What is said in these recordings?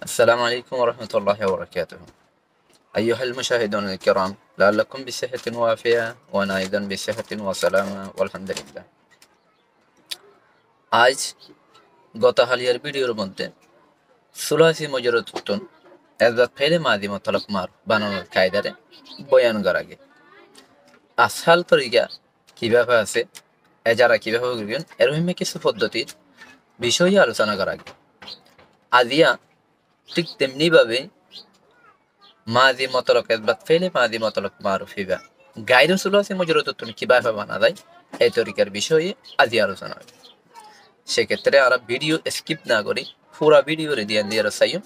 السلام عليكم ورحمة الله وبركاته. أيها المشاهدون الكرام، لعلكم بصحة وعافية وأنا أيضا بصحة وسلامة والحمد لله. আজ গত হালিয়ার ভিডিওর মধ্যে সুলাসি মজরতুন এজাত ফেলে মাদি মতলক মার বানানোর কায়দারে বয়ান করা গে আসহাল তরিকা কিভাবে আছে এজারা কিভাবে করবেন এরকম কিছু পদ্ধতির বিষয়ে আলোচনা করা গে আজিয়া ঠিক তেমনি ভাবে মাদি মতলক এজবাত ফেলে মাদি মতলক মারুফ হিবা গাইরুল সুলাসি মজরতুন কিভাবে বানা যায় এই তরিকার বিষয়ে আজি আলোচনা হবে। সেক্ষেত্রে আমরা ভিডিও স্কিপ না করি পুরা ভিডিও দিয়ে দিয়ে চাইম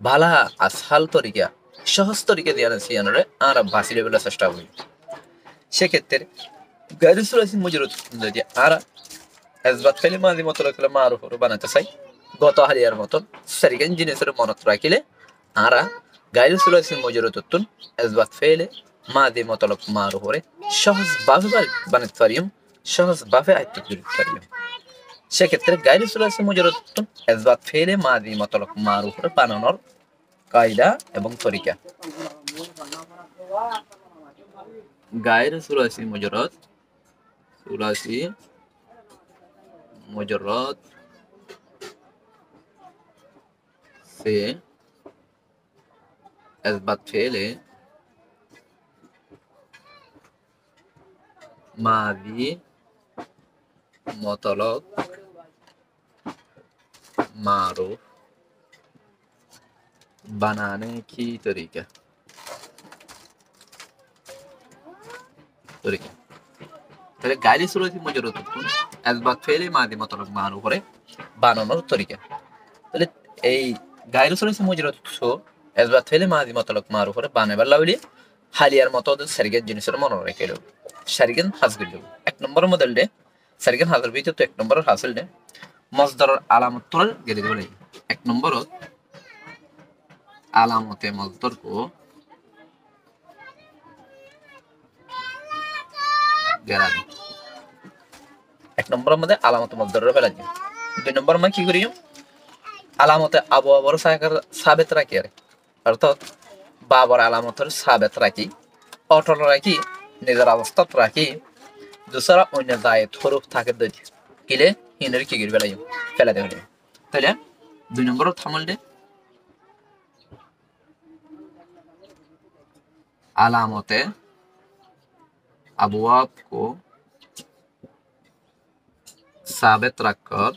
ভালা আসহাল তরিকা সহজ তরিকা দিয়ে সিয়ানরে আমরা বাঁচি লেবেলার চেষ্টা করি। সেক্ষেত্রে গাইরুল সুলাসি মজরতুন যদি আমরা এজবাত ফেলে মাদি মতলক মারুফ বানাতে চাই গত হারিয়ার মতন সারিগান জিনিসের মনত রাখিলে আমরা গাইরুল সুলাসি মজরতুন এজবাত ফেলে মাদি মতলক মারুফরে সহজভাবে বানাতে পারিম, সহজভাবে আয়ত্ত করতে পারিম। সেক্ষেত্রে গাইরুল সুলাসি মজরতুন এজবাত ফেলে মাদি মতলক মারুফরে বানানোর কায়দা এবং তরিকা। গাইরুল সুলাসি মুজররদ से एस्बात फेले मादी मतलक मारूफ बनाने की तरीका তাহলে গাইরুল সুলাসি মুজররতুন এসবাত ফেলে মাদি মতলক মারুফ করে বানানোর তরিকা। তাহলে এই গাইরুল সুলাসি মুজররতুন এসবাত ফেলে মাদি মতলক মারুফ করে বানাবার লাগলে হালিয়ার মতো সারিগান জিনিসের মনে রেখে দেব। সারিগান হাসিল দেব এক নম্বর মডেল দে সারিগান হাজার ভিতরে তো এক নম্বরের হাসিল দে মজদার আলামত তোর গেলে দেব এক নম্বর আলামতে মজদার কো গেলা দে এক নম্বরের মধ্যে আলামত মজদারের ফেলা দিই। দুই নম্বর মানে কি করি আলামতে আবহাওয়ার সাবেত রাখি আর অর্থাৎ বাবার আলামতের সাবেত রাখি অটল রাখি নিজের অবস্থা রাখি দুসরা অন্য জায়েদ হরফ থাকে কিলে হিনের কি গির বেলাই ফেলা দেবে। তাহলে দুই নম্বর থামল দে আলামতে अबवाब को साबित रखकर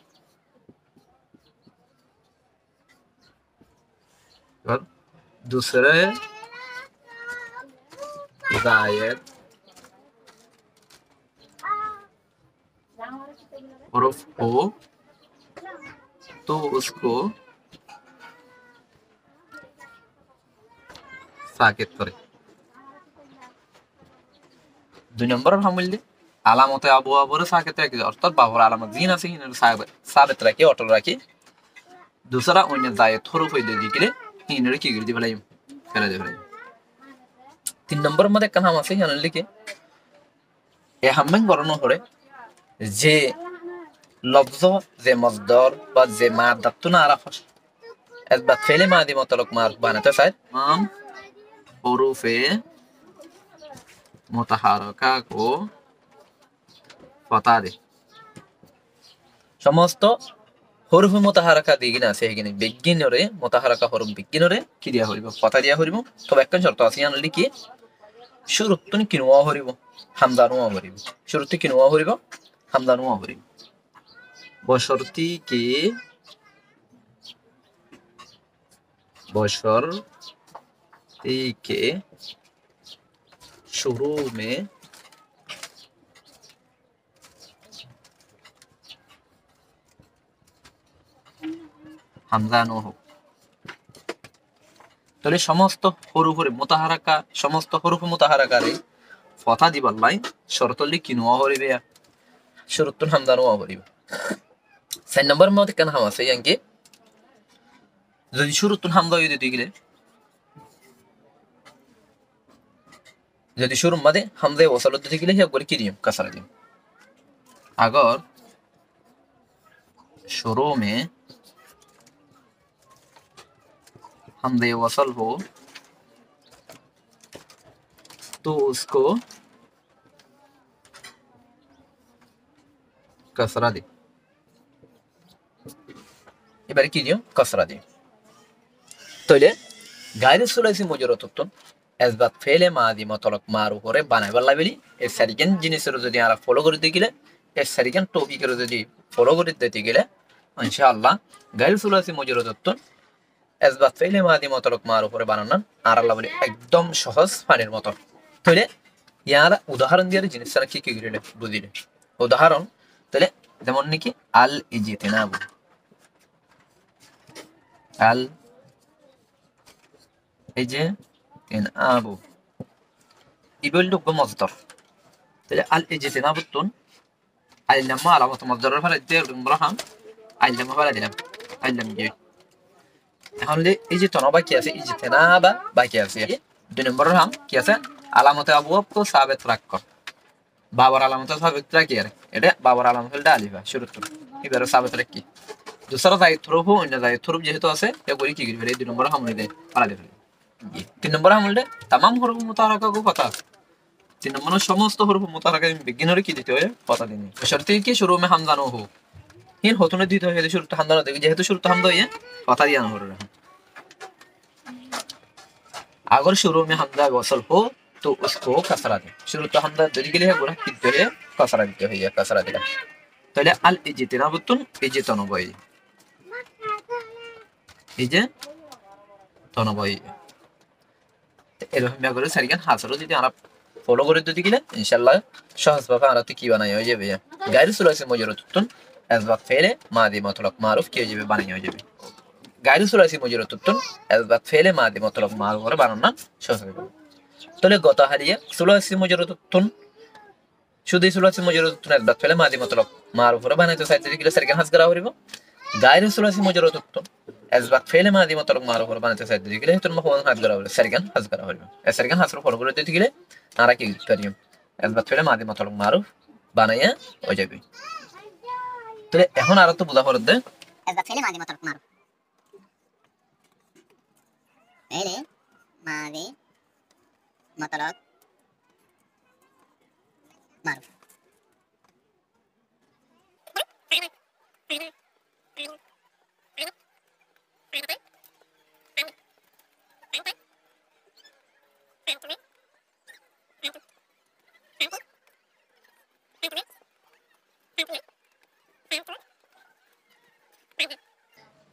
दूसरे जायद हर्फ हो तो उसको साकित करे। দুই নম্বরের হামলে আলামতে আবহাওয়ার সাকিত রাখি অর্থাৎ বাবার আলামত জিন আছে হিনের সাবিত রাখি অটল রাখি দুসরা অন্য জায়েদ হরফ হইতে দিলে হিনের কি গির দি ফেলাই ফেলা দেবে। তিন নম্বরের মধ্যে একটা নাম আছে হিনের লিখে এ হাম্মেন বর্ণনা করে যে লফজ যে মজদর বা যে মাদাতু না আরাফ এসবাত ফেলে মাদি মতলক মারুফ বানাতে চায় মাম হরফে মুতাহারকা কো ফতা দে সমস্ত হরফ মুতাহারকা দিগিনা আছে এখানে বিজ্ঞানরে মুতাহারকা হরফ বিজ্ঞানরে কি দিয়া হইব ফতা দিয়া হইব। তবে একটা শর্ত আছে জানা লিখি শুরুতুন কিনুয়া হইব হামজানুয়া হইব শুরুতে কিনুয়া হইব হামজানুয়া হইব বশরতি के शुरू में হামজা নো হোক। তাহলে সমস্ত হরফে মুতাহারাকা সমস্ত হরফে মুতাহারাকারে ফতা দিবার লাই শরতলি কিনুয়া হরিবে শুরুতুন হামজা নো হরিবে। 4 নম্বর মধ্যে কেন হাম আছে ইয়াঙ্কে যদি শুরুতুন হামজা দিতে গেলে যদি शुरू मदे हमदे वसल दिते गेले हे করে কি দিম কাসারা দিম अगर शुरू में हमदे वसल हो तो उसको कसरा दे। এবারে কি দিও? কসরা দিও। তাইলে গায়রে সুলাইসি মুজরতুন এসবাত ফেলে মাদি মতলক মার উপরে বানাইবার লাইবেলি এ সারিকেন জিনিসের যদি আমরা ফলো করে দিতে গেলে এ সারিকেন টপিকের যদি ফলো করে দিতে গেলে ইনশাআল্লাহ গায়রে সুলাইসি মুজরতুন এসবাত ফেলে মাদি মতলক মার উপরে বানানো আর আল্লাহ বলি একদম সহজ পানির মতো। তাইলে ইয়ারা উদাহরণ দিয়ে জিনিসটা কি কি গিলে বুঝিলে উদাহরণ তাহলে যেমন নাকি আল ইজিতিনাবু আল এই যে আবু ইবল ডুগ মজদর তাহলে আল ইজিতিনাবুতুন আইলামা আলামত মজদরের ফলে দিয়ে ব্রাহাম আইলামা ফলে দিলাম আইলাম গিয়ে এখন এই যে তনবা কি আছে ইজিতিনাবা বাকি আছে দুই নম্বর হাম কি আছে আলামতে আবু কো সাবেত রাখ বাবার আলামতে সাবেত রাখি আর এটা বাবার আলামত হল আলিফা শুরু করো এবারে সাবেত রাখি दूसरा जायद थ्रुप हो अन्य जायद थ्रुप যেহেতু আছে এ করি কি করবে এই দুই নম্বর হামলে দে পালা দে তিন নম্বর হামলে तमाम হরফ মুতারাকা কো কথা তিন নম্বর সমস্ত হরফ মুতারাকা বিজ্ঞানের কি দিতে হয় কথা দিন শর্তে কি শুরু মে হামজা নো हो इन होतने দিতে হয় শুরু তো হামজা দেবে যেহেতু শুরু তো হামজা হয় কথা দিয়ানো হরফ अगर शुरू में हमजा वसल हो तो उसको कसरा दे शुरू तो हमजा दे के लिए गुना कितने है कसरा दिते है कसरा दिला তাহলে আল ইজিতিনাবুতুন ইজিতনবই এই যে তনবই এরকম করে সারিগান হাসরও যদি আমরা ফলো করে দিতে গেলে ইনশাআল্লাহ সহজভাবে আমরা তো কি বানাই হয়ে যাবে গায়রে সুলাইসি মুজরতুন আসবাব ফেলে মাদি মতলক মারুফ কি হয়ে যাবে বানাই হয়ে যাবে গায়রে সুলাইসি মুজরতুন আসবাব ফেলে মাদি মতলক মারুফ করে বানানো সহজ হবে তাহলে গত হারিয়ে সুলাইসি মুজরতুন শুধু সুলাইসি মুজরতুন আসবাব ফেলে মাদি মতলক মারুফ করে বানাইতে চাইতে গেলে সারিগান হাস করা হইব গায়রে সুলাইসি মুজরতুন আসবাব ফেলে মাদি মতলক মারুফ করে বানাইতে চাইতে গেলে তুমি মফহুম হাস করা হইব সারিগান হাস করা হইব সারিগান হাসর ফলো করে দিতে গেলে তারা কি করি আসবাব ফেলে মাদি মতলক মারুফ বানাইয়া হয়ে যাবে তাহলে এখন আর তো বুঝা পড়ে আসবাব ফেলে মাদি মতলক মারুফ ফেলে মাদি মতলক মারুফ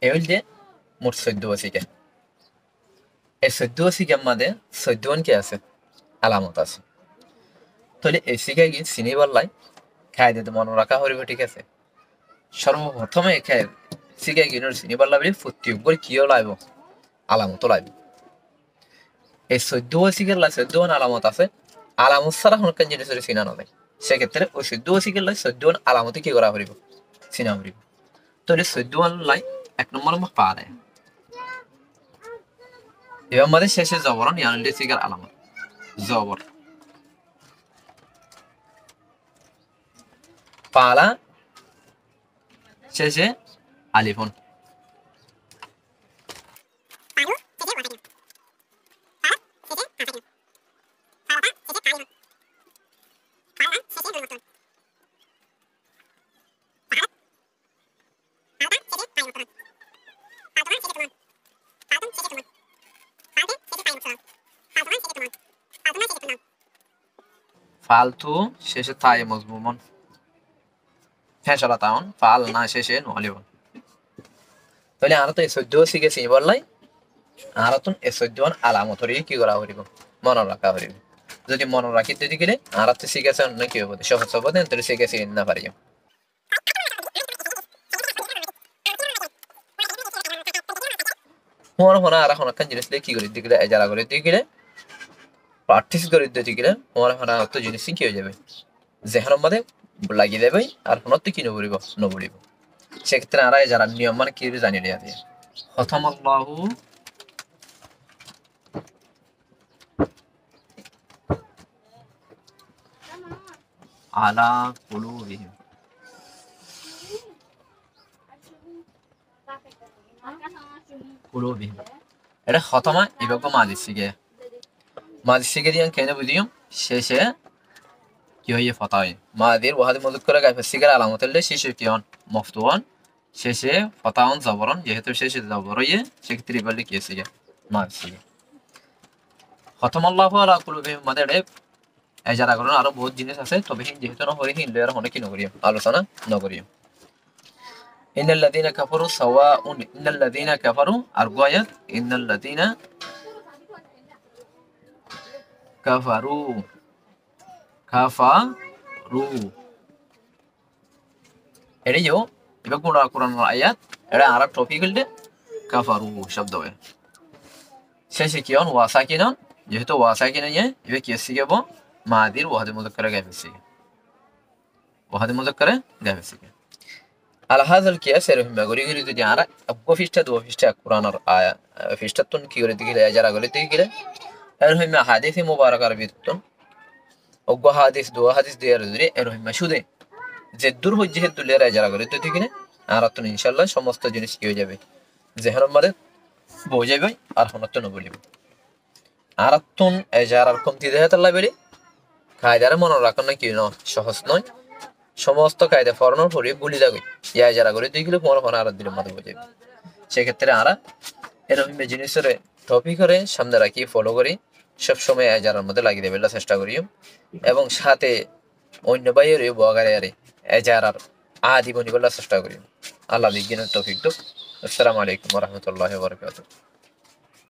এহলে মোট 14 আছে এই 14 সিগার মধ্যে 14 কি আছে আলামত আছে তাহলে এই সিগার কি সিনিবার লাই খাইতে তো মনে রাখা হইবে ঠিক আছে সর্বপ্রথমে খাই সিগার গিনর সিনিবার লাইবে প্রত্যেক করে কিও লাইব আলামত লাইব এই 14 সিগার লাই 14 আলামত আছে আলামত ছাড়া হনকান জিনিসের চিনা না যায় সেক্ষেত্রে ওই 14 সিগার লাই 14 আলামত কি করা হইব চিনা হইব তাহলে 14 লাই এক নম্বর পারে এবার আমাদের শেষে জবরন ইয়ানুল সিগার আলামত জবর পালা শেষে আলিফুন ফালতু শেষে তায়ে মজমুমন ফেসলা তাউন ফাল না শেষে নলিবন তাহলে আর তো এই 14 শিখেছি বললাই আর তো এই 14 আলামতরি কি করা হইব মনে রাখা হইব যদি মনে রাখি দিতে গেলে আর তো শিখেছে না কি হবে সহজ হবে না তাহলে শিখেছি না পারি মনে মনে আর এখন একটা জিনিস কি করে দিকে যারা করে দিকে প্র্যাকটিস করে দিতে গেলে মনে মনে তো জিনিস কি হয়ে যাবে যেখানের মধ্যে লাগিয়ে দেবে আর হনতে কি নবরিব নবরিব সেক্ষেত্রে আর যারা নিয়ম মানে কি জানিয়ে দেয়া দিয়ে খতামাল্লাহু আলা কুলুবিহিম কুলুবিহিম এটা খতমা ইবাগো মাদি সিগে দিয়ান কেনে বুঝিয়ম শেষে কি হইয়ে ফতায় মাদির ওয়াহাদি মুজাক্কার গায়ফা সিগার আলামত হলে শেষে কিয়ন মফতুয়ান শেষে ফতাউন জবরন যেহেতু শেষে জবর হইয়ে সেক্ষেত্রে বললে কি সিগে মাদি সিগে খতমাল্লাহু আলা কুলুবিহিম মাদের এজারা করেন আরো বহুত জিনিস আছে তবে যেহেতু না হরে হিন্দু আর অনেক কি নগরিয়ম আলোচনা নগরিয়ম ইন্নাল্লাযীনা কাফারু সাওয়াউন ইন্নাল্লাযীনা কাফারু আর গোয়াত ইন্নাল্লাযীনা কাফারু কাফারু এড়িও এবার কোরআন আয়াত এটা আর টপিক হইলে কাফারু শব্দ হয় শেষে কি হন ওয়াসাকিন যেহেতু ওয়াসাকিন নিয়ে এবার কি শিখাবো মাদির ওয়াহাদে মুজাক্কারে গায়ফে শিখে ওয়াহাদে মুজাক্কারে গায়ফে শিখে على هذا القياس يرهم بقولي يريد جارا أبغى فيشتا قرآن آية فيشتا تون كي يريد كيله أجارا قولي تيجي يرهم حديث مبارك ربيتون أبغى حديث دي يريدري يرهم شودة زدور هو جهة دولار أجارا قولي تيجي আরাতুন ইনশাআল্লাহ সমস্ত জিনিস কি হয়ে যাবে যেহেন মধ্যে বোঝাই ভাই আর হনতন বলিব আরাতুন এজারার কমতি দেহাত আল্লাহ বলি কায়দারে মনে রাখুন না কি ন সহজ নয় সমস্ত কায়দা ফরানোর পরে বলি যাবে ইয়া এজারা করে দুই কিলো পনেরো আর দিলের মধ্যে বোঝাবে সেক্ষেত্রে আরা এরকম জিনিসের টপিক করে সামনে রাখি ফলো করি সবসময় এজারার মধ্যে লাগিয়ে দেবে চেষ্টা করি এবং সাথে অন্য বাইরে বগারে আরে এজারার আদি বনিবল্লা চেষ্টা করি আল্লাহ বিজ্ঞানের তৌফিক দাও আসসালামু আলাইকুম ওয়া রাহমাতুল্লাহি ওয়া বারাকাতুহু